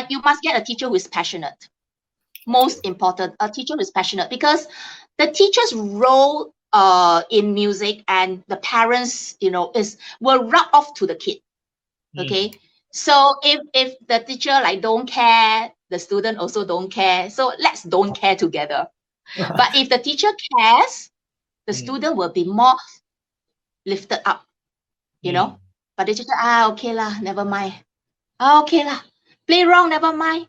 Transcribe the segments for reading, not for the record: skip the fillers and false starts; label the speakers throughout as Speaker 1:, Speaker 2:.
Speaker 1: you must get a teacher who is passionate. Most important, a teacher who is passionate, because the teacher's role in music and the parents, you know, will rub off to the kid. Okay. So if the teacher like don't care, the student also don't care. So let's don't care together. But if the teacher cares, the student will be more lifted up, you know. But the teacher, okay lah, never mind. Okay lah, play wrong, never mind.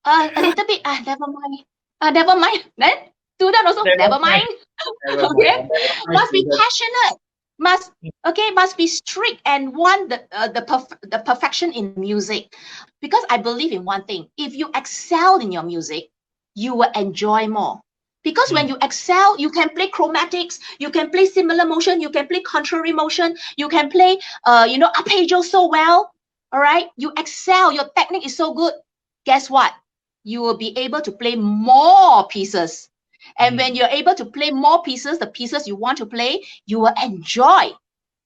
Speaker 1: A little bit, never mind. Never mind. Then student also never mind. Okay, must be passionate. Must be strict and want the perfection in music. Because I believe in one thing: if you excel in your music, you will enjoy more. Because when you excel, you can play chromatics, you can play similar motion, you can play contrary motion, you can play arpeggio so well. All right, you excel, your technique is so good. Guess what? You will be able to play more pieces. And when you're able to play more pieces, the pieces you want to play, you will enjoy.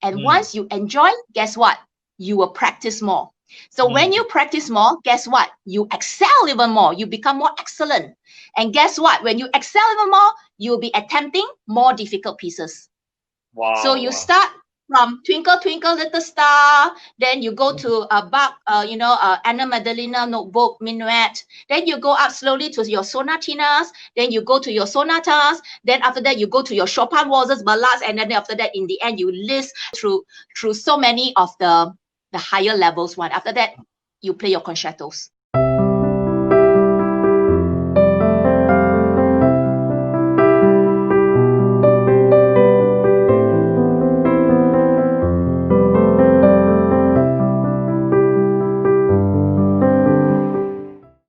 Speaker 1: And once you enjoy, guess what? You will practice more. So when you practice more, guess what? You excel even more. You become more excellent. And guess what? When you excel even more, you'll be attempting more difficult pieces. Wow. So you start from Twinkle, Twinkle, Little Star, then you go to Bach, Anna Magdalena Notebook, Minuet. Then you go up slowly to your sonatinas. Then you go to your sonatas. Then after that, you go to your Chopin waltzes, ballades, and then after that, in the end, you list through so many of the higher levels one. After that, you play your concertos.